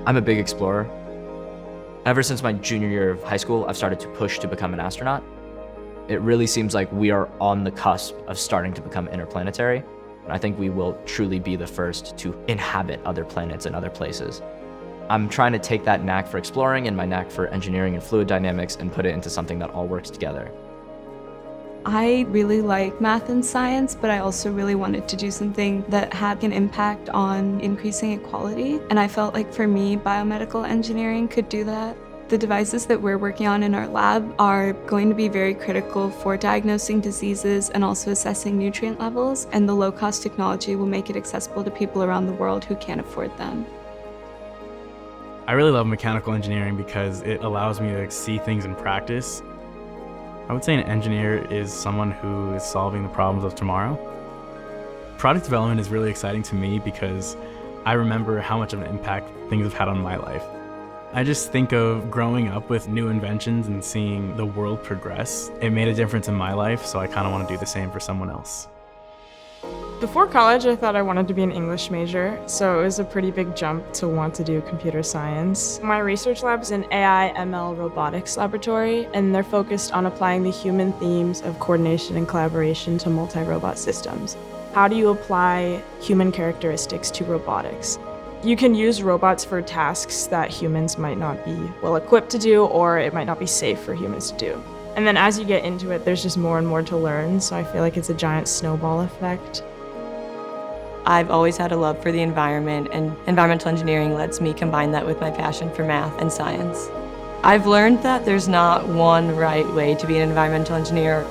I'm a big explorer. Ever since my junior year of high school, I've started to push to become an astronaut. It really seems like we are on the cusp of starting to become interplanetary. And I think we will truly be the first to inhabit other planets and other places. I'm trying to take that knack for exploring and my knack for engineering and fluid dynamics and put it into something that all works together. I really like math and science, but I also really wanted to do something that had an impact on increasing equality. And I felt like for me, biomedical engineering could do that. The devices that we're working on in our lab are going to be very critical for diagnosing diseases and also assessing nutrient levels, and the low-cost technology will make it accessible to people around the world who can't afford them. I really love mechanical engineering because it allows me to see things in practice. I would say an engineer is someone who is solving the problems of tomorrow. Product development is really exciting to me because I remember how much of an impact things have had on my life. I just think of growing up with new inventions and seeing the world progress. It made a difference in my life, so I kind of want to do the same for someone else. Before college, I thought I wanted to be an English major, so it was a pretty big jump to want to do computer science. My research lab's an AI ML robotics laboratory, and they're focused on applying the human themes of coordination and collaboration to multi-robot systems. How do you apply human characteristics to robotics? You can use robots for tasks that humans might not be well equipped to do, or it might not be safe for humans to do. And then as you get into it, there's just more and more to learn, so I feel like it's a giant snowball effect. I've always had a love for the environment, and environmental engineering lets me combine that with my passion for math and science. I've learned that there's not one right way to be an environmental engineer.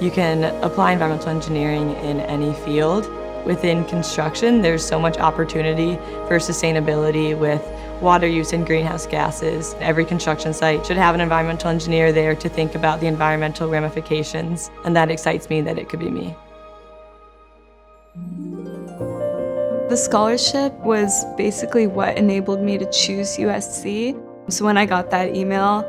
You can apply environmental engineering in any field. Within construction, there's so much opportunity for sustainability with water use and greenhouse gases. Every construction site should have an environmental engineer there to think about the environmental ramifications, and that excites me that it could be me. The scholarship was basically what enabled me to choose USC. So when I got that email,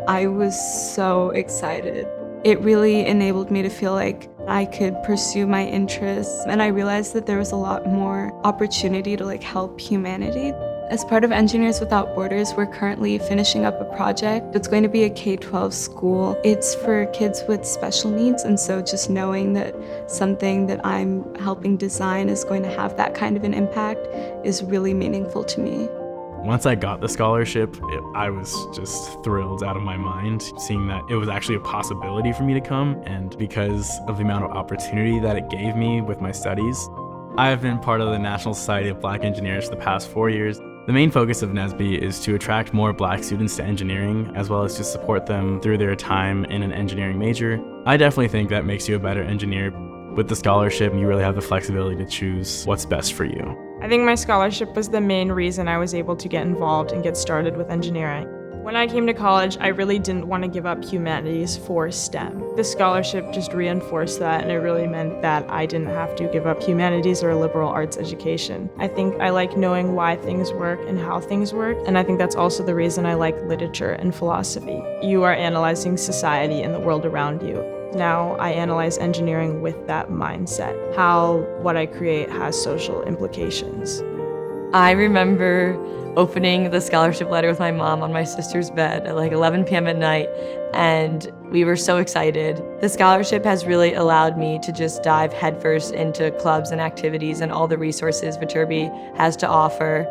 I was so excited. It really enabled me to feel like I could pursue my interests, and I realized that there was a lot more opportunity to help humanity. As part of Engineers Without Borders, we're currently finishing up a project. It's going to be a K-12 school. It's for kids with special needs, and so just knowing that something that I'm helping design is going to have that kind of an impact is really meaningful to me. Once I got the scholarship, I was just thrilled out of my mind, seeing that it was actually a possibility for me to come, and because of the amount of opportunity that it gave me with my studies. I have been part of the National Society of Black Engineers for the past 4 years. The main focus of NSBE is to attract more Black students to engineering, as well as to support them through their time in an engineering major. I definitely think that makes you a better engineer. With the scholarship, you really have the flexibility to choose what's best for you. I think my scholarship was the main reason I was able to get involved and get started with engineering. When I came to college, I really didn't want to give up humanities for STEM. The scholarship just reinforced that, and it really meant that I didn't have to give up humanities or a liberal arts education. I think I like knowing why things work and how things work, and I think that's also the reason I like literature and philosophy. You are analyzing society and the world around you. Now I analyze engineering with that mindset, how what I create has social implications. I remember opening the scholarship letter with my mom on my sister's bed at 11 p.m. at night, and we were so excited. The scholarship has really allowed me to just dive headfirst into clubs and activities and all the resources Viterbi has to offer.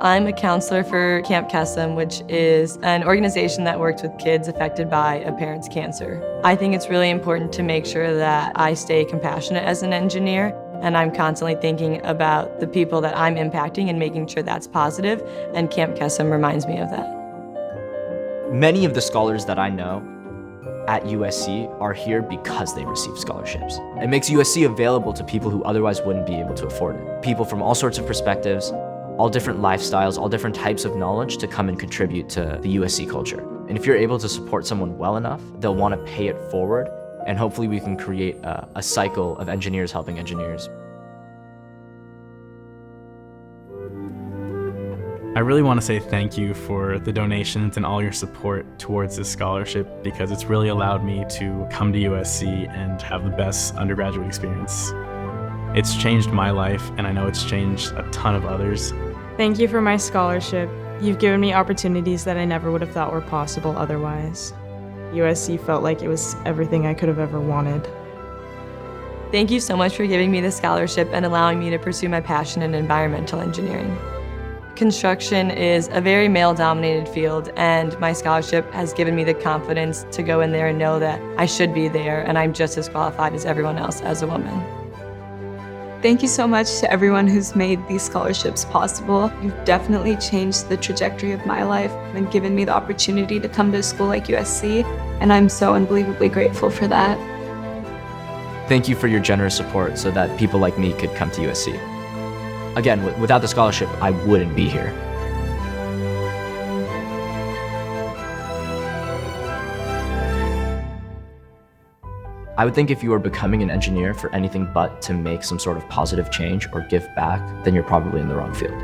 I'm a counselor for Camp Kesem, which is an organization that works with kids affected by a parent's cancer. I think it's really important to make sure that I stay compassionate as an engineer, and I'm constantly thinking about the people that I'm impacting and making sure that's positive, and Camp Kesem reminds me of that. Many of the scholars that I know at USC are here because they received scholarships. It makes USC available to people who otherwise wouldn't be able to afford it. People from all sorts of perspectives, all different lifestyles, all different types of knowledge to come and contribute to the USC culture. And if you're able to support someone well enough, they'll want to pay it forward, and hopefully we can create a cycle of engineers helping engineers. I really want to say thank you for the donations and all your support towards this scholarship, because it's really allowed me to come to USC and have the best undergraduate experience. It's changed my life, and I know it's changed a ton of others. Thank you for my scholarship. You've given me opportunities that I never would have thought were possible otherwise. USC felt like it was everything I could have ever wanted. Thank you so much for giving me the scholarship and allowing me to pursue my passion in environmental engineering. Construction is a very male-dominated field, and my scholarship has given me the confidence to go in there and know that I should be there and I'm just as qualified as everyone else as a woman. Thank you so much to everyone who's made these scholarships possible. You've definitely changed the trajectory of my life and given me the opportunity to come to a school like USC, and I'm so unbelievably grateful for that. Thank you for your generous support so that people like me could come to USC. Again, without the scholarship, I wouldn't be here. I would think if you are becoming an engineer for anything but to make some sort of positive change or give back, then you're probably in the wrong field.